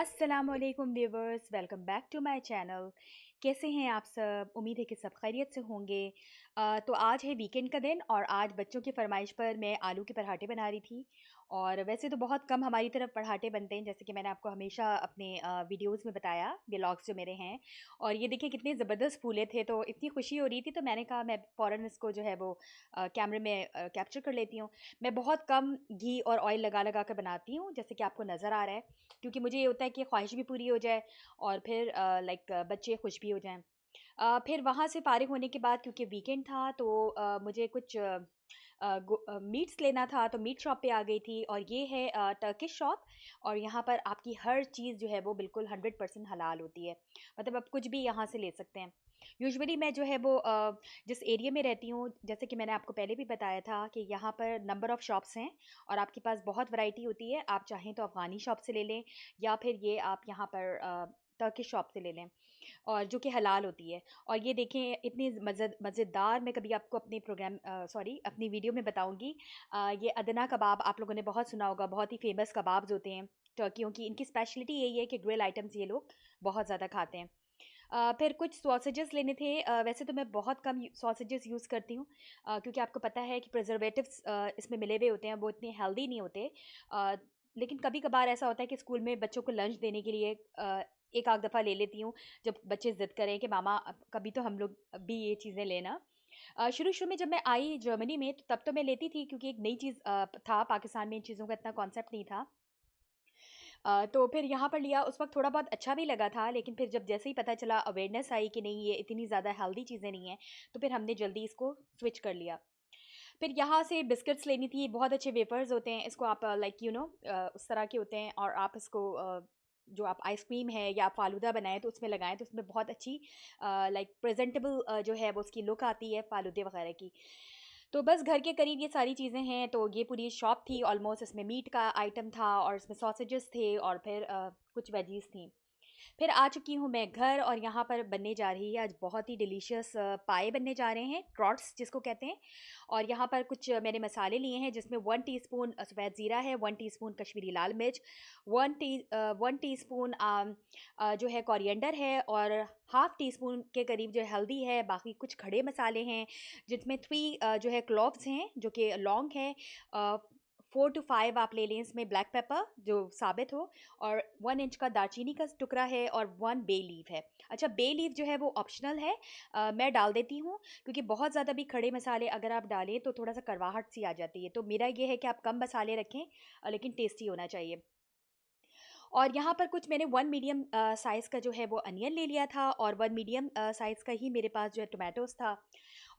अस्सलामुअलैकुम viewers, welcome back to my channel. कैसे हैं आप सब? उम्मीद है कि सब खैरियत से होंगे। तो आज है वीकेंड का दिन और आज बच्चों की फरमाइश पर मैं आलू के पराठे बना रही थी। और वैसे तो बहुत कम हमारी तरफ पराठे बनते हैं, जैसे कि मैंने आपको हमेशा अपने वीडियोस में बताया, व्लॉग्स जो मेरे हैं। और ये देखिए कितने ज़बरदस्त फूले थे, तो इतनी खुशी हो रही थी, तो मैंने कहा मैं फ़ौरन इसको जो है वो कैमरे में कैप्चर कर लेती हूँ। मैं बहुत कम घी और ऑयल लगा लगा कर बनाती हूँ, जैसे कि आपको नज़र आ रहा है, क्योंकि मुझे ये होता है कि ख्वाहिश भी पूरी हो जाए और फिर बच्चे खुश भी हो जाएं। फिर वहाँ से फ़ारिग होने के बाद, क्योंकि वीकेंड था, तो मुझे कुछ मीट्स लेना था, तो मीट शॉप पे आ गई थी। और ये है टर्किश शॉप। और यहाँ पर आपकी हर चीज़ जो है वो बिल्कुल 100% हलाल होती है। मतलब आप कुछ भी यहाँ से ले सकते हैं। यूजुअली मैं जो है वो जिस एरिया में रहती हूँ, जैसे कि मैंने आपको पहले भी बताया था कि यहाँ पर नंबर ऑफ़ शॉप्स हैं और आपके पास बहुत वैरायटी होती है। आप चाहें तो अफ़गानी शॉप से ले लें, या फिर ये आप यहाँ पर टर्किश शॉप से ले लें, और जो कि हलाल होती है। और ये देखें इतनी मज़ेदार, मैं कभी आपको अपने सॉरी अपनी वीडियो में बताऊंगी। ये अदना कबाब आप लोगों ने बहुत सुना होगा, बहुत ही फेमस कबाब्स होते हैं टर्कियों की। इनकी स्पेशलिटी यही है कि ग्रिल आइटम्स ये लोग बहुत ज़्यादा खाते हैं। फिर कुछ सॉसेजेस लेने थे। वैसे तो मैं बहुत कम सॉसेजेस यूज़ करती हूँ, क्योंकि आपको पता है कि प्रिजर्वेटिव्स इसमें मिले हुए होते हैं, वो इतने हेल्दी नहीं होते। अ, लेकिन कभी कभार ऐसा होता है कि स्कूल में बच्चों को लंच देने के लिए एक आध दफ़ा ले लेती हूँ, जब बच्चे ज़िद करें कि मामा कभी तो हम लोग भी ये चीज़ें लेना। शुरू शुरू में जब मैं आई जर्मनी में, तो तब तो मैं लेती थी, क्योंकि एक नई चीज़ था, पाकिस्तान में इन चीज़ों का इतना कॉन्सेप्ट नहीं था। तो फिर यहाँ पर लिया, उस वक़्त थोड़ा बहुत अच्छा भी लगा था, लेकिन फिर जब जैसे ही पता चला, अवेयरनेस आई कि नहीं ये इतनी ज़्यादा हेल्दी चीज़ें नहीं हैं, तो फिर हमने जल्दी इसको स्विच कर लिया। फिर यहाँ से बिस्किट्स लेनी थी, बहुत अच्छे वेफर्स होते हैं, इसको आप उस तरह के होते हैं, और आप इसको जो आप आइसक्रीम है या आप फालूदा बनाएँ तो उसमें लगाएँ, तो उसमें बहुत अच्छी प्रेज़ेंटेबल जो है वो उसकी लुक आती है फालूदे वगैरह की। तो बस घर के करीब ये सारी चीज़ें हैं, तो ये पूरी शॉप थी ऑलमोस्ट। इसमें मीट का आइटम था और इसमें सॉसेजेस थे और फिर कुछ वेजीज़ थी। फिर आ चुकी हूँ मैं घर, और यहाँ पर बनने जा रही है आज बहुत ही डिलीशियस पाए बनने जा रहे हैं, ट्रॉट्स जिसको कहते हैं। और यहाँ पर कुछ मैंने मसाले लिए हैं, जिसमें 1 टीस्पून सफ़ेद ज़ीरा है, 1 टीस्पून कश्मीरी लाल मिर्च, 1 टीस्पून जो है कोरिएंडर है, और हाफ़ टी स्पून के करीब जो है हल्दी है। बाकी कुछ खड़े मसाले हैं, जिसमें 3 जो है क्लोव्स हैं, जो कि लौंग है। 4 to 5 आप ले लें इसमें ब्लैक पेपर जो साबित हो, और 1 इंच का दालचीनी का टुकड़ा है, और 1 बे लीफ है। अच्छा, बे लीफ जो है वो ऑप्शनल है, मैं डाल देती हूँ, क्योंकि बहुत ज़्यादा भी खड़े मसाले अगर आप डालें तो थोड़ा सा कड़वाहट सी आ जाती है। तो मेरा ये है कि आप कम मसाले रखें, लेकिन टेस्टी होना चाहिए। और यहाँ पर कुछ मैंने 1 मीडियम साइज़ का जो है वो अनियन ले लिया था, और 1 मीडियम साइज़ का ही मेरे पास जो है टोमेटोज़ था।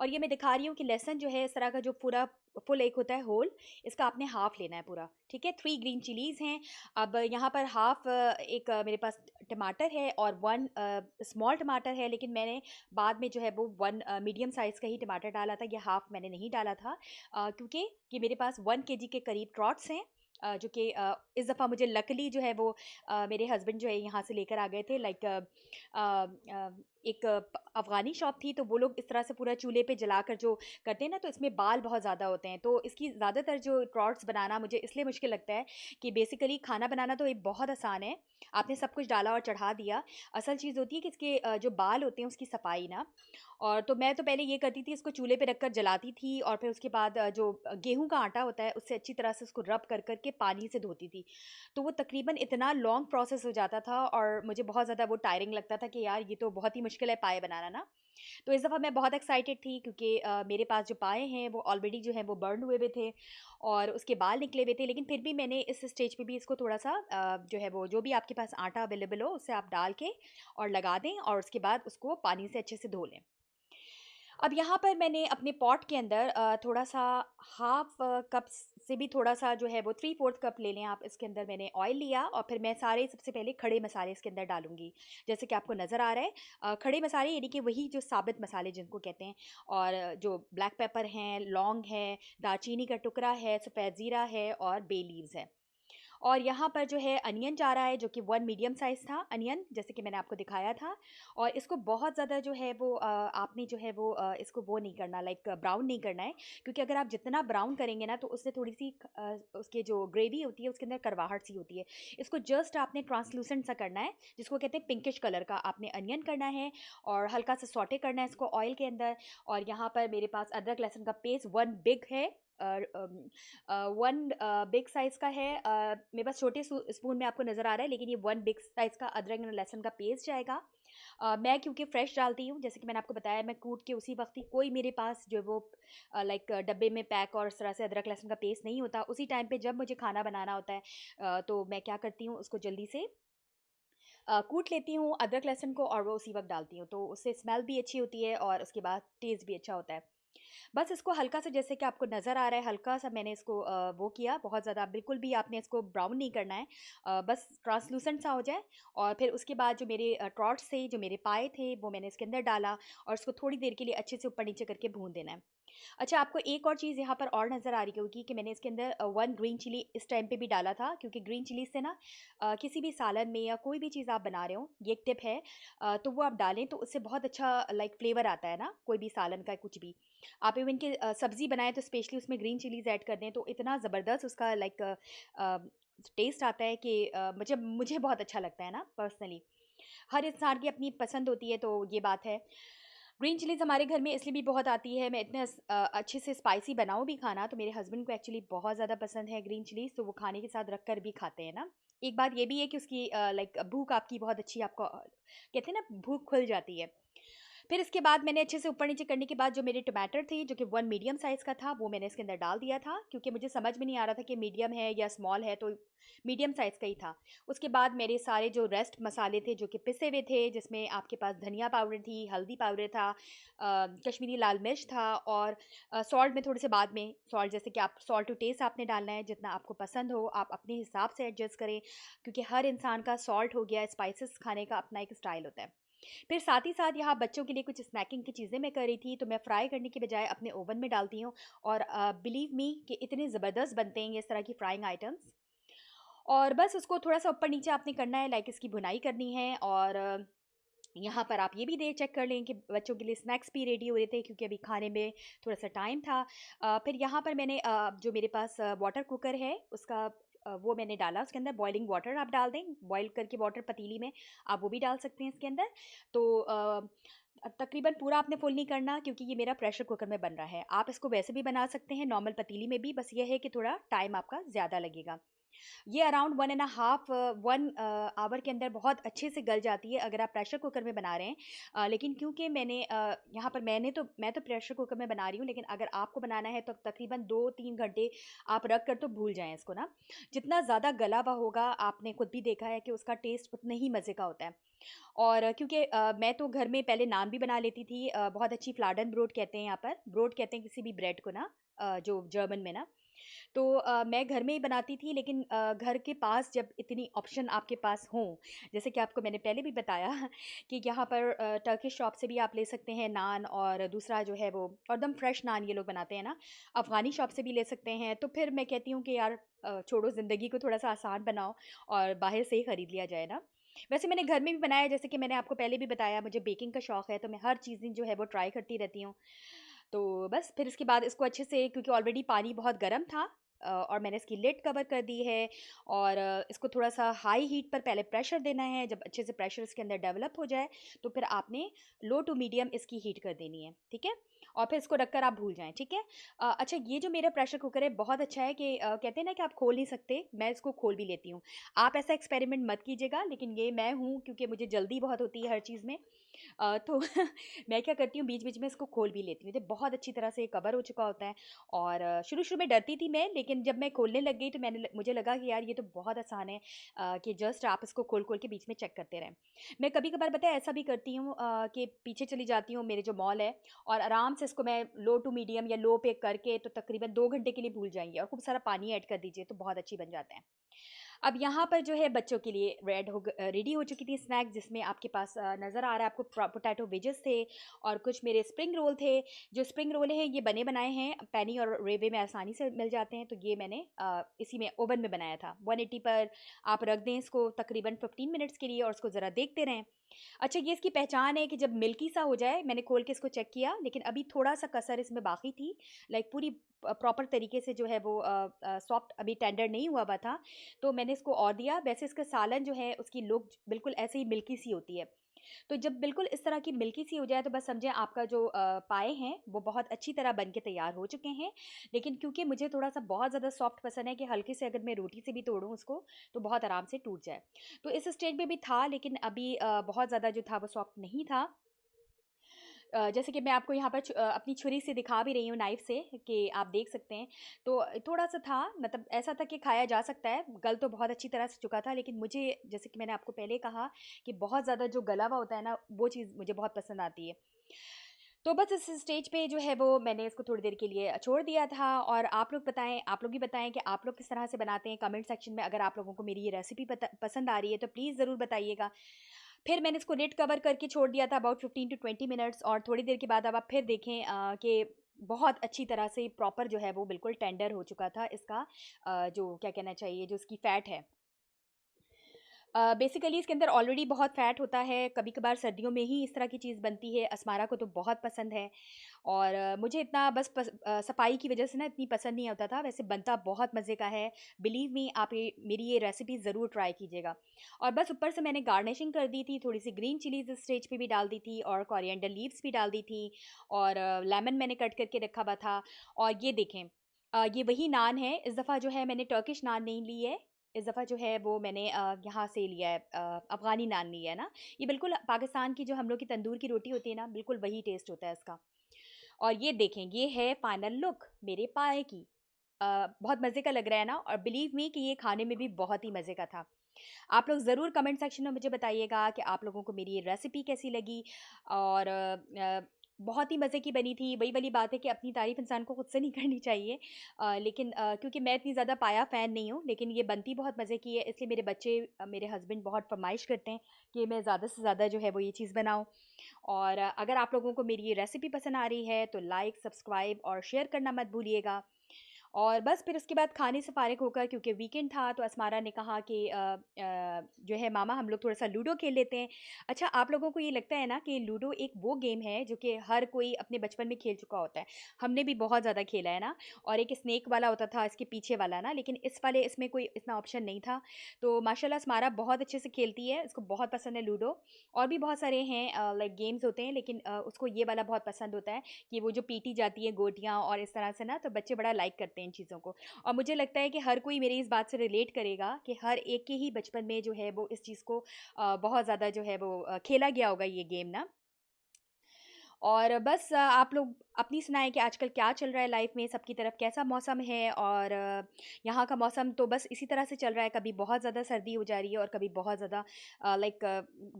और ये मैं दिखा रही हूँ कि लहसुन जो है इस तरह का जो पूरा फुल एक होता है होल, इसका आपने हाफ़ लेना है पूरा, ठीक है? 3 ग्रीन चिलीज़ हैं। अब यहाँ पर हाफ़ एक मेरे पास टमाटर है, और 1 स्मॉल टमाटर है, लेकिन मैंने बाद में जो है वो 1 मीडियम साइज़ का ही टमाटर डाला था, ये हाफ़ मैंने नहीं डाला था। क्योंकि ये मेरे पास 1 केजी के करीब ट्रॉट्स हैं, जो कि इस दफ़ा मुझे लकीली जो है वो मेरे हस्बैंड जो है यहाँ से लेकर आ गए थे। एक अफ़गानी शॉप थी, तो वो लोग इस तरह से पूरा चूल्हे पे जलाकर जो करते हैं ना, तो इसमें बाल बहुत ज़्यादा होते हैं। तो इसकी ज़्यादातर जो ट्रॉट्स बनाना मुझे इसलिए मुश्किल लगता है कि बेसिकली खाना बनाना तो ये बहुत आसान है, आपने सब कुछ डाला और चढ़ा दिया। असल चीज़ होती है कि इसके जो बाल होते हैं उसकी सफाई ना। और तो मैं तो पहले ये करती थी, इसको चूल्हे पे रखकर जलाती थी, और फिर उसके बाद जो गेहूँ का आटा होता है उससे अच्छी तरह से उसको रब कर कर के पानी से धोती थी। तो वो तकरीबन इतना लॉन्ग प्रोसेस हो जाता था, और मुझे बहुत ज़्यादा वो टायरिंग लगता था कि यार ये तो बहुत ही मुश्किल है पाए बनाना ना। तो इस दफ़ा मैं बहुत एक्साइटेड थी, क्योंकि मेरे पास जो पाए हैं वो ऑलरेडी जो है वो बर्न हुए हुए थे, और उसके बाल निकले हुए थे। लेकिन फिर भी मैंने इस स्टेज पे भी इसको थोड़ा सा जो है वो जो भी आपके पास आटा अवेलेबल हो उससे आप डाल के और लगा दें, और उसके बाद उसको पानी से अच्छे से धो लें। अब यहाँ पर मैंने अपने पॉट के अंदर थोड़ा-सा हाफ़ कप से भी थोड़ा-सा जो है वो 3/4 कप ले लें आप, इसके अंदर मैंने ऑयल लिया, और फिर मैं सारे सबसे पहले खड़े मसाले इसके अंदर डालूँगी। जैसे कि आपको नज़र आ रहा है, खड़े मसाले यानी कि वही जो साबित मसाले जिनको कहते हैं, और जो ब्लैक पेपर हैं, लौंग है, दालचीनी का टुकड़ा है, सफ़ेद ज़ीरा है, और बे लीव्स है। और यहाँ पर जो है अनियन जा रहा है, जो कि 1 मीडियम साइज़ था अनियन, जैसे कि मैंने आपको दिखाया था। और इसको बहुत ज़्यादा जो है वो आपने जो है वो इसको वो नहीं करना, लाइक ब्राउन नहीं करना है, क्योंकि अगर आप जितना ब्राउन करेंगे ना तो उससे थोड़ी-सी उसकी जो ग्रेवी होती है उसके अंदर कड़वाहट सी होती है। इसको जस्ट आपने ट्रांसलूसेंट सा करना है, जिसको कहते हैं पिंकिश कलर का आपने अनियन करना है और हल्का सा सौटे करना है इसको ऑयल के अंदर। और यहाँ पर मेरे पास अदरक लहसुन का पेस्ट 1 बिग है, 1 बिग साइज़ का है। मेरे पास छोटे स्पून में आपको नज़र आ रहा है, लेकिन ये 1 बिग साइज़ का अदरक एंड लहसुन का पेस्ट जाएगा। मैं क्योंकि फ्रेश डालती हूँ, जैसे कि मैंने आपको बताया, मैं कूट के उसी वक्त ही, कोई मेरे पास जो वो लाइक डब्बे में पैक और इस तरह से अदरक लहसुन का पेस्ट नहीं होता, उसी टाइम पे जब मुझे खाना बनाना होता है तो मैं क्या करती हूँ, उसको जल्दी से कूट लेती हूँ अदरक लहसुन को और वो उसी वक्त डालती हूँ, तो उससे स्मेल भी अच्छी होती है और उसके बाद टेस्ट भी अच्छा होता है। बस इसको हल्का सा, जैसे कि आपको नज़र आ रहा है, हल्का सा मैंने इसको वो किया, बहुत ज़्यादा बिल्कुल भी आपने इसको ब्राउन नहीं करना है, बस ट्रांसलूसेंट सा हो जाए। और फिर उसके बाद जो मेरे ट्रॉट्स थे, जो मेरे पाए थे, वो मैंने इसके अंदर डाला और इसको थोड़ी देर के लिए अच्छे से ऊपर नीचे करके भून देना है। अच्छा, आपको एक और चीज़ यहाँ पर और नज़र आ रही होगी कि मैंने इसके अंदर 1 ग्रीन चिली इस टाइम पे भी डाला था, क्योंकि ग्रीन चिली से ना किसी भी सालन में या कोई भी चीज़ आप बना रहे हो, ये एक टिप है, तो वो आप डालें तो उससे बहुत अच्छा लाइक फ्लेवर आता है ना, कोई भी सालन का कुछ भी। आप इवन कि सब्ज़ी बनाएँ तो स्पेशली उसमें ग्रीन चिलीज़ ऐड कर दें तो इतना ज़बरदस्त उसका लाइक टेस्ट आता है कि मुझे मुझे बहुत अच्छा लगता है ना पर्सनली। हर इंसान की अपनी पसंद होती है, तो ये बात है। ग्रीन चिलीज़ हमारे घर में इसलिए भी बहुत आती है, मैं इतने अच्छे से स्पाइसी बनाऊँ भी खाना, तो मेरे हस्बैंड को एक्चुअली बहुत ज़्यादा पसंद है ग्रीन चिलीज़, तो वो खाने के साथ रख कर भी खाते हैं ना। एक बात ये भी है कि उसकी लाइक भूख आपकी बहुत अच्छी, आपको कहते हैं ना, भूख खुल जाती है। फिर इसके बाद मैंने अच्छे से ऊपर-नीचे करने के बाद जो मेरे टमाटर थे, जो कि 1 मीडियम साइज़ का था, वो मैंने इसके अंदर डाल दिया था, क्योंकि मुझे समझ में नहीं आ रहा था कि मीडियम है या स्मॉल है, तो मीडियम साइज़ का ही था। उसके बाद मेरे सारे जो रेस्ट मसाले थे, जो कि पिसे हुए थे, जिसमें आपके पास धनिया पाउडर थी, हल्दी पाउडर था, कश्मीरी लाल मिर्च था और सॉल्ट में थोड़े से बाद में, सॉल्ट जैसे कि आप सॉल्ट टू टेस्ट आपने डालना है, जितना आपको पसंद हो, आप अपने हिसाब से एडजस्ट करें, क्योंकि हर इंसान का सॉल्ट हो गया, स्पाइसेस खाने का अपना एक स्टाइल होता है। फिर साथ ही साथ यहाँ बच्चों के लिए कुछ स्नैकिंग की चीज़ें मैं कर रही थी, तो मैं फ्राई करने के बजाय अपने ओवन में डालती हूँ और बिलीव मी कि इतने ज़बरदस्त बनते हैं ये इस तरह की फ्राइंग आइटम्स। और बस उसको थोड़ा-सा ऊपर-नीचे आपने करना है, लाइक इसकी भुनाई करनी है। और यहाँ पर आप ये भी चेक कर लें कि बच्चों के लिए स्नैक्स भी रेडी हो रहे थे, क्योंकि अभी खाने में थोड़ा-सा टाइम था। फिर यहाँ पर मैंने जो मेरे पास वाटर कुकर है उसका वो मैंने डाला, उसके अंदर बॉइलिंग वाटर आप डाल दें, बॉयल करके वाटर पतीली में आप वो भी डाल सकते हैं इसके अंदर। तो तकरीबन पूरा आपने फुल नहीं करना, क्योंकि ये मेरा प्रेशर कुकर में बन रहा है। आप इसको वैसे भी बना सकते हैं नॉर्मल पतीली में भी, बस ये है कि थोड़ा टाइम आपका ज़्यादा लगेगा। ये around 1 and a half 1 hour के अंदर बहुत अच्छे से गल जाती है अगर आप प्रेशर कुकर में बना रहे हैं। लेकिन क्योंकि यहाँ पर मैं तो प्रेशर कुकर में बना रही हूँ, लेकिन अगर आपको बनाना है तो तकरीबन 2-3 घंटे आप रख कर तो भूल जाएँ इसको ना। जितना ज़्यादा गला हुआ होगा, आपने खुद भी देखा है कि उसका टेस्ट उतने ही मज़े का होता है। और क्योंकि मैं तो घर में पहले नान भी बना लेती थी, बहुत अच्छी फ्लाडन ब्रोड कहते हैं यहाँ पर, ब्रोड कहते हैं किसी भी ब्रेड को ना, जो जर्मन में ना। तो मैं घर में ही बनाती थी, लेकिन घर के पास जब इतनी ऑप्शन आपके पास हों, जैसे कि आपको मैंने पहले भी बताया कि यहाँ पर टर्किश शॉप से भी आप ले सकते हैं नान, और दूसरा जो है वो एकदम फ्रेश नान ये लोग बनाते हैं ना, अफ़गानी शॉप से भी ले सकते हैं। तो फिर मैं कहती हूँ कि यार छोड़ो, ज़िंदगी को थोड़ा-सा आसान बनाओ और बाहर से ही खरीद लिया जाए ना। वैसे मैंने घर में भी बनाया, जैसे कि मैंने आपको पहले भी बताया, मुझे बेकिंग का शौक है, तो मैं हर चीज़ें जो है वो ट्राई करती रहती हूँ। तो बस फिर इसके बाद इसको अच्छे से, क्योंकि ऑलरेडी पानी बहुत गर्म था, और मैंने इसकी लिड कवर कर दी है। और इसको थोड़ा-सा हाई हीट पर पहले प्रेशर देना है, जब अच्छे से प्रेशर इसके अंदर डेवलप हो जाए, तो फिर आपने लो टू मीडियम इसकी हीट कर देनी है, ठीक है? और फिर इसको रखकर आप भूल जाएँ, ठीक है? अच्छा, ये जो मेरा प्रेशर कुकर है बहुत अच्छा है कि कहते हैं ना कि आप खोल नहीं सकते, मैं इसको खोल भी लेती हूँ। आप ऐसा एक्सपेरिमेंट मत कीजिएगा, लेकिन ये मैं हूँ, क्योंकि मुझे जल्दी बहुत होती है हर चीज़ में। तो मैं क्या करती हूँ, बीच-बीच में इसको खोल भी लेती हूँ, तो बहुत अच्छी तरह से कवर हो चुका होता है। और शुरू-शुरू में डरती थी मैं, लेकिन जब मैं खोलने लग गई तो मुझे लगा कि यार ये तो बहुत आसान है, कि जस्ट आप इसको खोल-खोल के बीच में चेक करते रहें। मैं कभी-कभार पता है ऐसा भी करती हूँ, कि पीछे चली जाती हूँ मेरे जो मॉल है, और आराम से इसको मैं लो टू मीडियम या लो पे करके तो तकरीबन 2 घंटे के लिए भूल जाएँगे, और खूब सारा पानी ऐड कर दीजिए तो बहुत अच्छी बन जाते हैं। अब यहाँ पर जो है बच्चों के लिए रेडी हो चुकी थी स्नैक्स, जिसमें आपके पास नज़र आ रहा है आपको पोटैटो वेजेस थे और कुछ मेरे स्प्रिंग रोल थे। जो स्प्रिंग रोल हैं ये बने बनाए हैं, पेनी और रेवे में आसानी से मिल जाते हैं, तो ये मैंने इसी में ओवन में बनाया था। 180 पर आप रख दें इसको तकरीबन 15 मिनट्स के लिए और उसको ज़रा देखते रहें। अच्छा, ये इसकी पहचान है कि जब मिल्की सा हो जाए, मैंने खोल के इसको चेक किया लेकिन अभी थोड़ा-सा कसर इसमें बाकी थी, लाइक पूरी प्रॉपर तरीके से जो है वो सॉफ्ट अभी टेंडर नहीं हुआ हुआ था, तो मैंने इसको और दिया। वैसे इसका सालन जो है उसकी लुक बिल्कुल ऐसे ही मिल्की सी होती है। तो जब बिल्कुल इस तरह की मिल्की सी हो जाए तो बस समझें आपका जो पाए हैं वो बहुत अच्छी तरह बन के तैयार हो चुके हैं। लेकिन क्योंकि मुझे थोड़ा-सा बहुत ज़्यादा सॉफ्ट पसंद है कि हल्के से अगर मैं रोटी से भी तोड़ूँ उसको, तो बहुत आराम से टूट जाए। तो इस स्टेज पे भी था लेकिन अभी बहुत ज़्यादा जो था वो सॉफ्ट नहीं था। जैसे कि मैं आपको यहाँ पर अपनी छुरी से दिखा भी रही हूँ, नाइफ़ से, कि आप देख सकते हैं। तो थोड़ा-सा था, मतलब ऐसा था कि खाया जा सकता है, गल तो बहुत अच्छी तरह से चुका था, लेकिन मुझे, जैसे कि मैंने आपको पहले कहा, कि बहुत ज़्यादा जो गला हुआ होता है ना, वो चीज़ मुझे बहुत पसंद आती है। तो बस इस स्टेज पे जो है वो मैंने इसको थोड़ी देर के लिए छोड़ दिया था। और आप लोग बताएँ, आप लोग भी बताएँ कि आप लोग किस तरह से बनाते हैं कमेंट सेक्शन में। अगर आप लोगों को मेरी ये रेसिपी पसंद आ रही है तो प्लीज़ ज़रूर बताइएगा। फिर मैंने इसको लिड कवर करके छोड़ दिया था अबाउट 15 टू 20 मिनट्स, और थोड़ी देर के बाद अब आप फिर देखें कि बहुत अच्छी तरह से प्रॉपर जो है वो बिल्कुल टेंडर हो चुका था इसका जो क्या कहना चाहिए, जो इसकी फ़ैट है। बेसिकली इसके अंदर ऑलरेडी बहुत फ़ैट होता है, कभी-कभार सर्दियों में ही इस तरह की चीज़ बनती है, अस्मारा को तो बहुत पसंद है। और मुझे इतना बस सफाई की वजह से ना इतनी पसंद नहीं आता था, वैसे बनता बहुत मज़े का है। बिलीव मी, आप ये मेरी ये रेसिपी ज़रूर ट्राई कीजिएगा। और बस ऊपर से मैंने गार्निशिंग कर दी थी, थोड़ी-सी ग्रीन चिलीज़ इस स्टेज पे भी डाल दी थी और कोरिएंडर लीव्स भी डाल दी थी, और लेमन मैंने कट करके रखा हुआ था। और ये देखें, ये वही नान है, इस दफ़ा जो है मैंने टर्किश नान नहीं ली है, इस दफ़ा जो है वो मैंने यहाँ से लिया है, अफ़गानी नान लिया है ना। ये बिल्कुल पाकिस्तान की जो हम लोग की तंदूर की रोटी होती है ना, बिल्कुल वही टेस्ट होता है इसका। और ये देखें, ये है फाइनल लुक मेरे पाए की। बहुत मज़े का लग रहा है ना, और बिलीव मी कि ये खाने में भी बहुत ही मज़े का था। आप लोग ज़रूर कमेंट सेक्शन में मुझे बताइएगा कि आप लोगों को मेरी ये रेसिपी कैसी लगी। और बहुत ही मज़े की बनी थी। वही वाली बात है कि अपनी तारीफ़ इंसान को खुद से नहीं करनी चाहिए। लेकिन क्योंकि मैं इतनी ज़्यादा पाया फ़ैन नहीं हूँ, लेकिन ये बनती बहुत मज़े की है, इसलिए मेरे बच्चे, मेरे हस्बैंड बहुत फ़रमाइश करते हैं कि मैं ज़्यादा से ज़्यादा जो है वो ये चीज़ बनाऊँ। और अगर आप लोगों को मेरी ये रेसिपी पसंद आ रही है तो लाइक, सब्सक्राइब और शेयर करना मत भूलिएगा। और बस फिर उसके बाद खाने से फ़ारिग होकर, क्योंकि वीकेंड था, तो अस्मारा ने कहा कि जो है मामा हम लोग थोड़ा-सा लूडो खेल लेते हैं। अच्छा, आप लोगों को ये लगता है ना कि लूडो एक वो गेम है जो कि हर कोई अपने बचपन में खेल चुका होता है। हमने भी बहुत ज़्यादा खेला है ना। और एक स्नेक वाला होता था इसके पीछे वाला ना, लेकिन इस वाले इसमें कोई इतना ऑप्शन नहीं था। तो माशाल्लाह अस्मारा बहुत अच्छे से खेलती है, इसको बहुत पसंद है लूडो। और भी बहुत सारे हैं लाइक गेम्स होते हैं, लेकिन उसको ये वाला बहुत पसंद होता है कि वो जो पीटी जाती है गोटियाँ और इस तरह से ना, तो बच्चे बड़ा लाइक करते हैं इन चीज़ों को। और मुझे लगता है कि हर कोई मेरी इस बात से रिलेट करेगा कि हर एक के ही बचपन में जो है वो इस चीज़ को बहुत ज़्यादा जो है वो खेला गया होगा ये गेम ना। और बस आप लोग अपनी सुनाएँ कि आजकल क्या चल रहा है लाइफ में, सबकी तरफ कैसा मौसम है। और यहाँ का मौसम तो बस इसी तरह से चल रहा है, कभी बहुत ज़्यादा सर्दी हो जा रही है और कभी बहुत ज़्यादा लाइक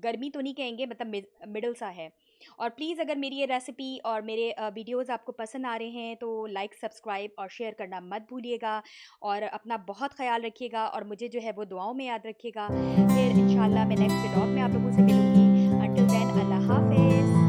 गर्मी तो नहीं कहेंगे, मतलब मिडल सा है। और प्लीज़ अगर मेरी ये रेसिपी और मेरे वीडियोज़ आपको पसंद आ रहे हैं तो लाइक, सब्सक्राइब और शेयर करना मत भूलिएगा। और अपना बहुत ख़्याल रखिएगा और मुझे जो है वो दुआओं में याद रखिएगा। फिर इंशाल्लाह मैं नेक्स्ट व्लॉग में आप लोगों से मिलूँगी। अंटिल देन, अल्लाह हाफ़िज़।